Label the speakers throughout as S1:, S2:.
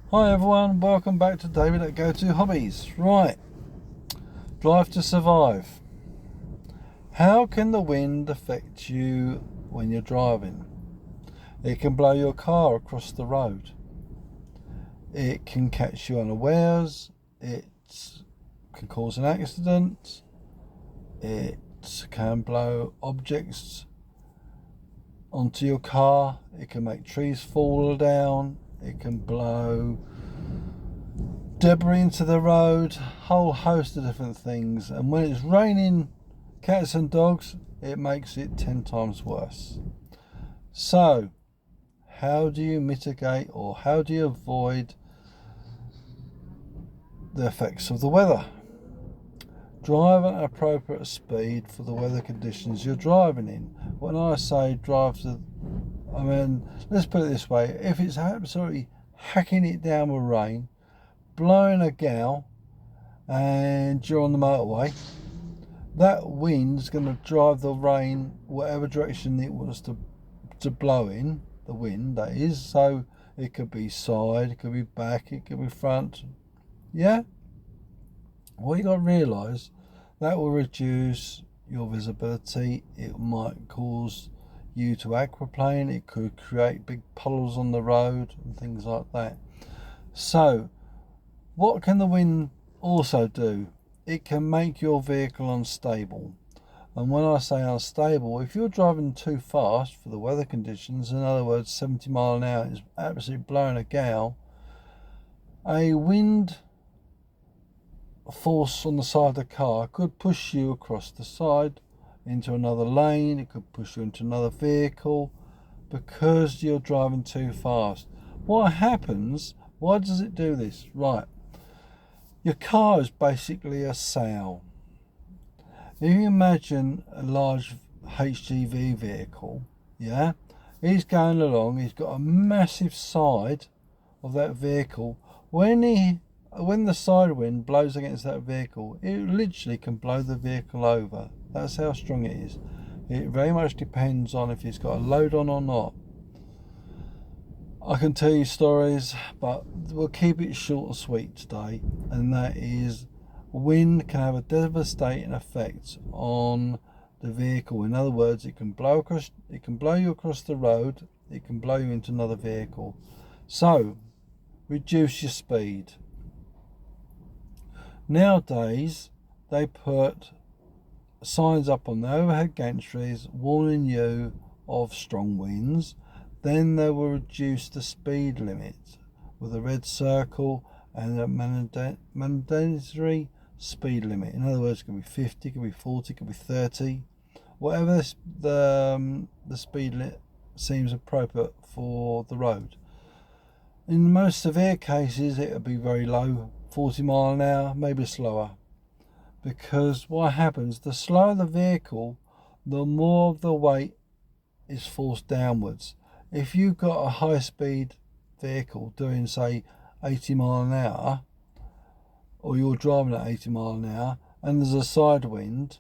S1: Hi everyone, welcome back to David at Go To Hobbies. Right, drive to survive. How can the wind affect you when you're driving? It can blow your car across the road. It can catch you unawares. It can cause an accident. It can blow objects onto your car. It can make trees fall down. It can blow debris into the road, whole host of different things. And when it's raining cats and dogs, it makes it 10 times worse. So, how do you mitigate or how do you avoid the effects of the weather? Drive at an appropriate speed for the weather conditions you're driving in. When I say let's put it this way, if it's absolutely hacking it down with rain, blowing a gale, and you're on the motorway, that wind's going to drive the rain whatever direction it wants to blow in, the wind that is. So it could be side, it could be back, it could be front. Yeah? What you got to realise, that will reduce your visibility. It might cause you to aquaplane. It could create big puddles on the road and things like that. So, what can the wind also do? It can make your vehicle unstable. And when I say unstable, if you're driving too fast for the weather conditions, in other words 70 miles an hour is absolutely blowing a gale, a wind force on the side of the car could push you across the side into another lane. It could push you into another vehicle because you're driving too fast. What happens? Why does it do this? Right, your car is basically a sail. If you imagine a large HGV vehicle, yeah, he's going along, he's got a massive side of that vehicle. When the side wind blows against that vehicle, it literally can blow the vehicle over. That's how strong it is. It very much depends on if it's got a load on or not. I can tell you stories, but we'll keep it short and sweet today, and that is wind can have a devastating effect on the vehicle. In other words, it can blow you across the road, it can blow you into another vehicle. So, reduce your speed. Nowadays, they put signs up on the overhead gantries warning you of strong winds. Then they will reduce the speed limit with a red circle and a mandatory speed limit. In other words, it can be 50, it can be 40, it can be 30. Whatever the speed limit seems appropriate for the road. In the most severe cases, it would be very low, 40 miles an hour, maybe slower. Because what happens, the slower the vehicle, the more of the weight is forced downwards. If you've got a high speed vehicle doing say 80 miles an hour, or you're driving at 80 miles an hour, and there's a side wind,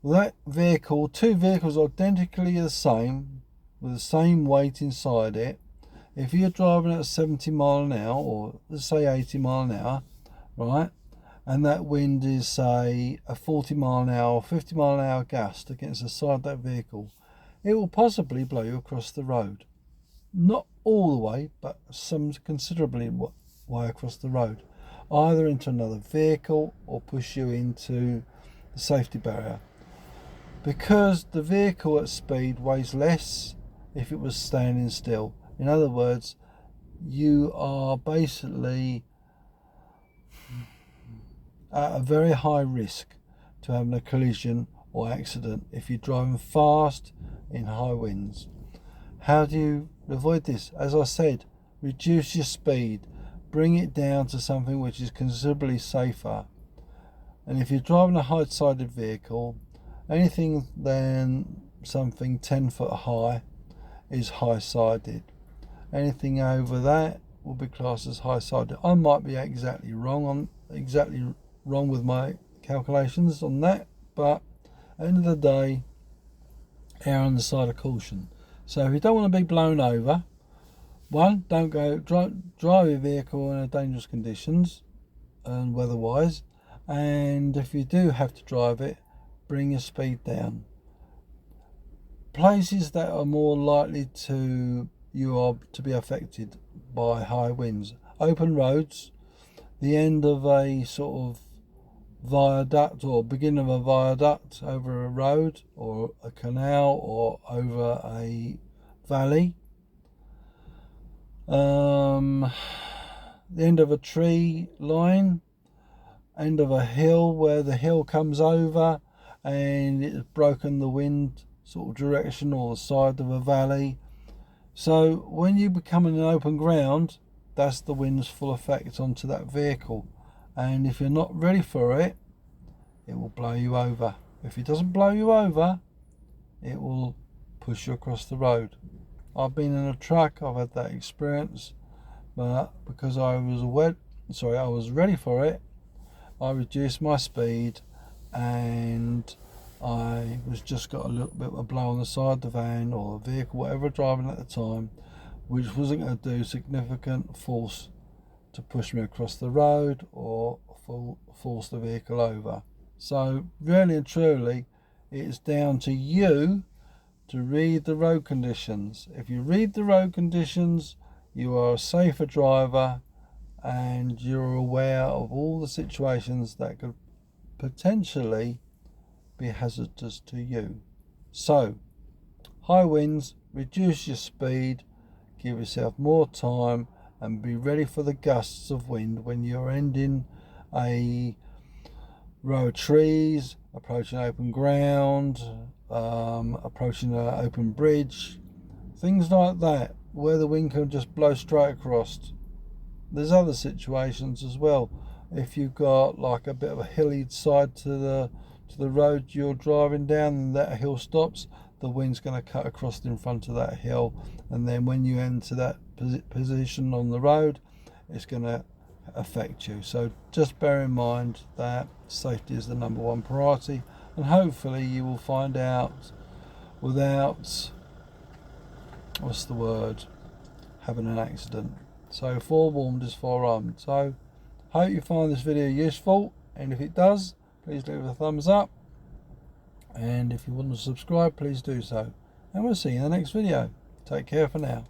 S1: that vehicle, two vehicles identically the same, with the same weight inside it, if you're driving at 70 miles an hour, or let's say 80 miles an hour, right, and that wind is say a 40 mile an hour or 50 mile an hour gust against the side of that vehicle, it will possibly blow you across the road. Not all the way, but some considerably way across the road, either into another vehicle or push you into the safety barrier. Because the vehicle at speed weighs less if it was standing still. In other words, you are basically at a very high risk to having a collision or accident if you're driving fast in high winds. How do you avoid this? As I said, reduce your speed, bring it down to something which is considerably safer. And if you're driving a high-sided vehicle, anything than something 10 foot high is high-sided. Anything over that will be classed as high-sided. I might be exactly wrong with my calculations on that, but at the end of the day, err on the side of caution. So if you don't want to be blown over, One, don't go drive your vehicle in dangerous conditions and weather-wise, and if you do have to drive it, bring your speed down. Places that are more likely to be affected by high winds: open roads, the end of a sort of viaduct or beginning of a viaduct over a road or a canal or over a valley, the end of a tree line, end of a hill where the hill comes over and it's broken the wind sort of direction, or the side of a valley. So when you become in an open ground, that's the wind's full effect onto that vehicle, and if you're not ready for it, it will blow you over. If it doesn't blow you over, it will push you across the road. I've been in a truck, I've had that experience, but because I was ready for it, I reduced my speed, and I was just got a little bit of a blow on the side of the van or the vehicle, whatever driving at the time, which wasn't going to do significant force to push me across the road or force the vehicle over. So really and truly, it's down to you to read the road conditions. If you read the road conditions, you are a safer driver, and you're aware of all the situations that could potentially be hazardous to you. So, high winds, reduce your speed, give yourself more time, and be ready for the gusts of wind when you're ending a row of trees, approaching open ground, approaching an open bridge, things like that, where the wind can just blow straight across. There's other situations as well. If you've got like a bit of a hilly side to the road you're driving down, and that hill stops, the wind's going to cut across in front of that hill, and then when you enter that position on the road, it's going to affect you. So just bear in mind that safety is the number one priority, and hopefully you will find out without having an accident. So forewarned is forearmed. So hope you find this video useful, and if it does, please leave a thumbs up, and if you want to subscribe, please do so, and we'll see you in the next video. Take care for now.